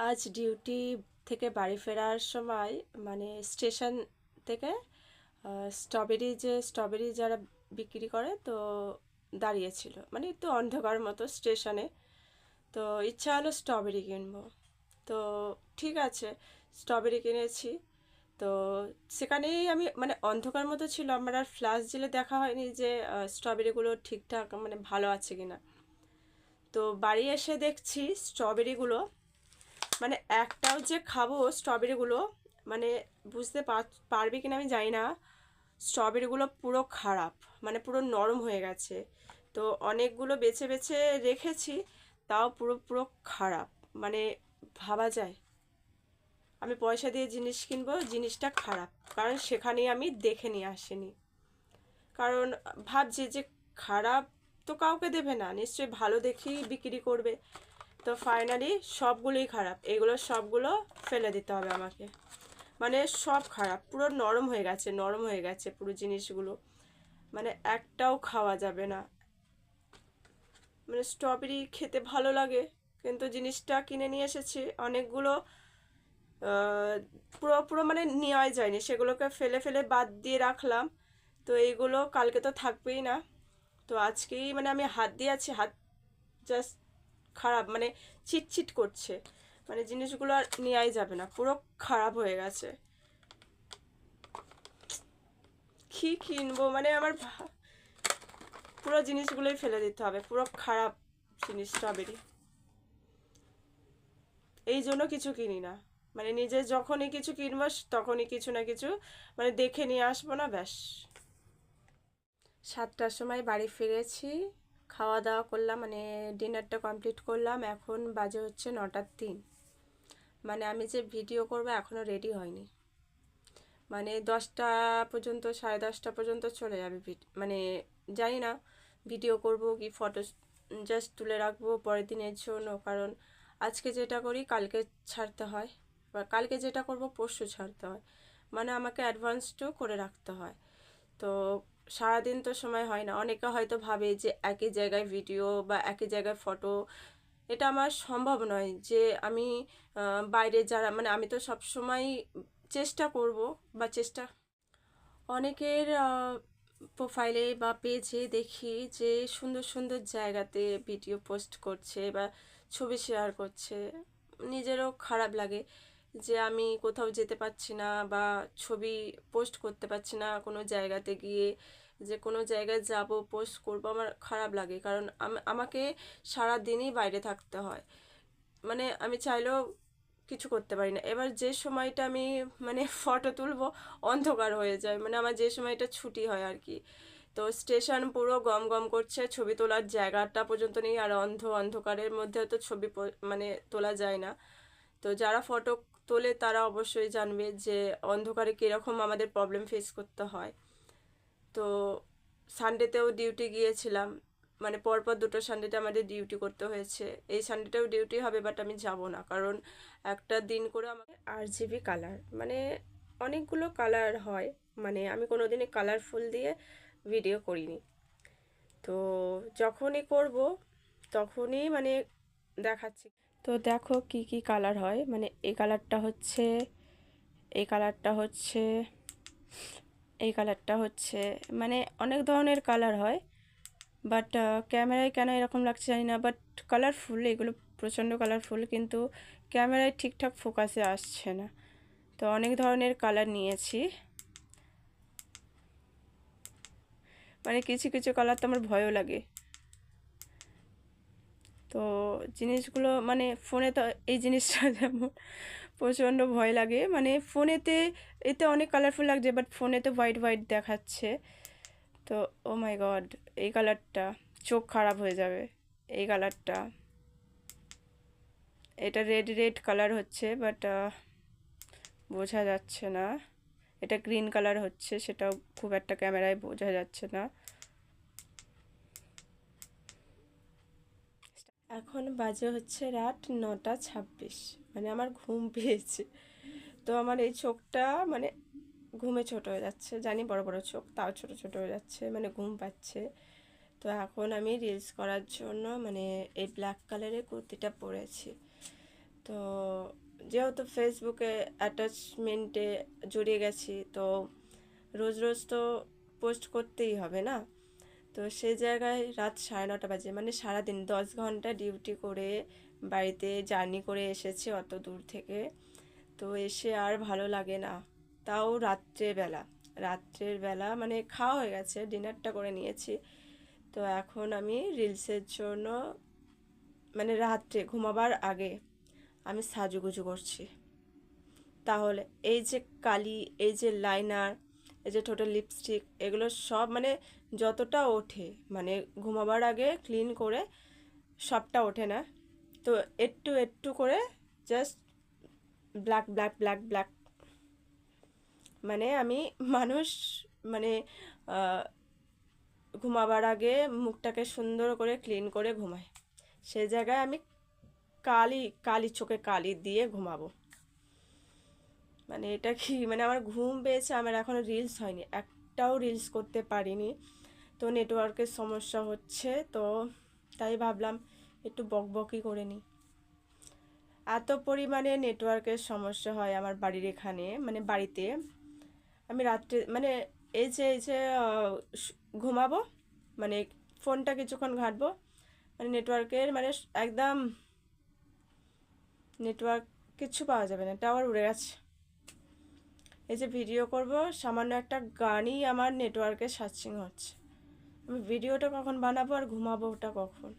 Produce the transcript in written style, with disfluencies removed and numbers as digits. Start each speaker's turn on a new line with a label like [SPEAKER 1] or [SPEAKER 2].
[SPEAKER 1] আজ ডিউটি থেকে বাড়ি ফেরার সময় মানে স্টেশন থেকে স্ট্রবেরি যারা বিক্রি করে তো দাঁড়িয়েছিল, মানে একটু অন্ধকার মতো স্টেশনে। তো ইচ্ছা হলো স্ট্রবেরি কিনবো। তো ঠিক আছে, স্ট্রবেরি কিনেছি। তো সেখানেই আমি মানে অন্ধকার মতো ছিল, আমার আর ফ্ল্যাশ দিলে দেখা হয়নি যে স্ট্রবেরিগুলো ঠিকঠাক মানে ভালো আছে কিনা। তো বাড়ি এসে দেখছি স্ট্রবেরিগুলো মানে একটাও যে খাবো স্ট্রবেরিগুলো, মানে বুঝতে পারবে কিনা আমি জানি না। স্ট্রবেরিগুলো পুরো খারাপ, মানে পুরো নরম হয়ে গেছে। তো অনেকগুলো বেছে বেছে রেখেছি, তাও পুরো পুরো খারাপ। মানে ভাবা যায় আমি পয়সা দিয়ে জিনিস কিনবো, জিনিসটা খারাপ, কারণ সেখানেই আমি দেখে নিয়ে আসিনি। কারণ ভাবছি যে খারাপ তো কাউকে দেবে না, নিশ্চয়ই ভালো দেখেই বিক্রি করবে। তো ফাইনালি সবগুলোই খারাপ, এগুলো সবগুলো ফেলে দিতে হবে আমাকে। মানে সব খারাপ, পুরো নরম হয়ে গেছে, নরম হয়ে গেছে পুরো জিনিসগুলো, মানে একটাও খাওয়া যাবে না। মানে স্ট্রবেরি খেতে ভালো লাগে, কিন্তু জিনিসটা কিনে নিয়ে এসেছি অনেকগুলো, আহ, পুরো পুরো মানে নেওয়াই যায়নি, সেগুলোকে ফেলে ফেলে বাদ দিয়ে রাখলাম। তো এইগুলো কালকে তো থাকবেই না। তো আজকেই মানে আমি হাত দিয়ে আছি, হাত জাস্ট খারাপ, মানে চিটচিট করছে। মানে জিনিসগুলো আর নেওয়াই যাবে না, পুরো খারাপ হয়ে গেছে। কি কিনবো, মানে আমার পুরো জিনিসগুলোই ফেলে দিতে হবে, পুরো খারাপ জিনিস স্ট্রবেরি। এই জন্য কিছু কিনি না, মানে নিজে যখনই কিছু কিনবো তখনই কিছু না কিছু মানে দেখে নিয়ে আসবো না, ব্যাস। 7টার সময় বাড়ি ফিরেছি, খাওয়া দাওয়া করলাম, মানে ডিনারটা কমপ্লিট করলাম। এখন বাজে হচ্ছে 9টা 3। মানে আমি যে ভিডিও করবো এখনও রেডি হয়নি, মানে 10টা পর্যন্ত, 10:30 পর্যন্ত চলে যাবে মানে জানি না ভিডিও করব কি ফটো জাস্ট তুলে রাখবো পরের দিনের জন্য। কারণ আজকে যেটা করি কালকে ছাড়তে হয়, বা কালকে যেটা করব পরশু ছাড়তে হয়, মানে আমাকে অ্যাডভান্সটাও করে রাখতে হয়। তো সারাদিন তো সময় হয় না। অনেকে হয়তো ভাবে যে একই জায়গায় ভিডিও বা একই জায়গায় ফটো, এটা আমার সম্ভব নয় যে আমি বাইরে যারা, মানে আমি তো সব সময় চেষ্টা করব বা চেষ্টা, অনেকের প্রোফাইলে বা পেজে দেখি যে সুন্দর সুন্দর জায়গাতে ভিডিও পোস্ট করছে বা ছবি শেয়ার করছে। নিজেরও খারাপ লাগে যে আমি কোথাও যেতে পারছি না বা ছবি পোস্ট করতে পারছি না কোনো জায়গাতে গিয়ে, যে কোনো জায়গায় যাব পোস্ট করব, আমার খারাপ লাগে। কারণ আমাকে সারা দিনই বাইরে থাকতে হয়, মানে আমি চাইলেও কিছু করতে পারি না। এবার যে সময়টা আমি মানে ফটো তুলবো অন্ধকার হয়ে যায়, মানে আমার যে সময়টা ছুটি হয় আর কি। তো স্টেশন পুরো গম গম করছে, ছবি তোলার জায়গাটা পর্যন্ত নেই, আর অন্ধকারের মধ্যে তো ছবি মানে তোলা যায় না। তো যারা ফটো তোলে তারা অবশ্যই জানবে যে অন্ধকারে কীরকম আমাদের প্রবলেম ফেস করতে হয়। তো সানডেতেও ডিউটি গিয়েছিলাম, মানে পরপর দুটো সানডেতে আমাদের ডিউটি করতে হয়েছে। এই সানডেতেও ডিউটি হবে, বাট আমি যাব না, কারণ একটা দিন করে আমাকে RGB কালার, মানে অনেকগুলো কালার হয়, মানে আমি কোনো দিনই কালারফুল দিয়ে ভিডিও করিনি। তো যখনই করব তখনই মানে দেখাচ্ছি। তো দেখো কি কি কালার হয়, মানে এই কালারটা হচ্ছে, এই কালারটা হচ্ছে, এই কালারটা হচ্ছে, মানে অনেক ধরনের কালার হয়। বাট ক্যামেরায় কেন এরকম লাগছে জানি না, বাট কালারফুল, এগুলো প্রচণ্ড কালারফুল, কিন্তু ক্যামেরায় ঠিকঠাক ফোকাসে আসছে না। তো অনেক ধরনের কালার নিয়েছি, মানে কিছু কিছু কালার তো আমার ভয়ও লাগে। তো জিনিসগুলো মানে ফোনে তো এই জিনিসটা যেমন প্রচণ্ড ভয় লাগে, মানে ফোনেতে এতে অনেক কালারফুল লাগছে, বাট ফোনেতে হোয়াইট হোয়াইট দেখাচ্ছে। তো ও মাই গড, এই কালারটা চোখ খারাপ হয়ে যাবে। এই কালারটা, এটা রেড রেড কালার হচ্ছে, বাট বোঝা যাচ্ছে না। এটা গ্রিন কালার হচ্ছে, সেটাও খুব একটা ক্যামেরায় বোঝা যাচ্ছে না। এখন বাজে হচ্ছে রাত 9টা 26, মানে আমার ঘুম পেয়েছে। তো আমার এই চোখটা মানে ঘুমে ছোট হয়ে যাচ্ছে, জানি বড় বড় চোখ, তাও ছোট ছোট হয়ে যাচ্ছে, মানে ঘুম পাচ্ছে। তো এখন আমি রিলস করার জন্য মানে এই ব্ল্যাক কালারের কুর্তিটা পরেছি। তো যেহেতু ফেসবুকে অ্যাটাচমেন্টে জড়িয়ে গেছি, তো রোজ রোজ তো পোস্ট করতেই হবে না। তো সেই জায়গায় রাত 9:30 বাজে, মানে সারাদিন 10 ঘন্টা ডিউটি করে বাড়িতে জার্নি করে এসেছি অত দূর থেকে। তো এসে আর ভালো লাগে না, তাও রাত্রের বেলা মানে খাওয়া হয়ে গেছে, ডিনারটা করে নিয়েছি। তো এখন আমি রিলসের জন্য মানে রাত্রে ঘুমাবার আগে আমি সাজুগুজু করছি। তাহলে এই যে কালি, এই যে লাইনার, এই যে ঠোঁটের লিপস্টিক, এগুলো সব মানে যতটা ওঠে, মানে ঘুমাবার আগে ক্লিন করে সবটা ওঠে না, তো একটু একটু করে just black black black black, মানে আমি মানুষ মানে ঘুমাবার আগে মুখটাকে সুন্দর করে ক্লিন করে ঘুমাই, সেই জায়গায় আমি কালি কালি চোখে কালি দিয়ে ঘুমাবো। মানে এটা কি, মানে আমার ঘুম পেয়েছে, আমার এখনও রিলস হয়নি, একটাও রিলস করতে পারিনি। তো নেটওয়ার্কের সমস্যা হচ্ছে, তো তাই ভাবলাম একটু বকবকই করে নিই। এত পরিমাণে নেটওয়ার্কের সমস্যা হয় আমার বাড়ির এখানে, মানে বাড়িতে। আমি রাত্রে মানে এই যে ঘুমাবো, মানে ফোনটা কিছুক্ষণ ঘাঁটবো, মানে নেটওয়ার্কের মানে একদম নেটওয়ার্ক কিচ্ছু পাওয়া যাবে না, টাওয়ার উড়ে গেছে। এই যে ভিডিও করব, সামান্য একটা গানই আমার নেটওয়ার্কের সার্চিং হচ্ছে। আমি ভিডিওটা কখন বানাবো আর ঘুমাবো ওটা কখন?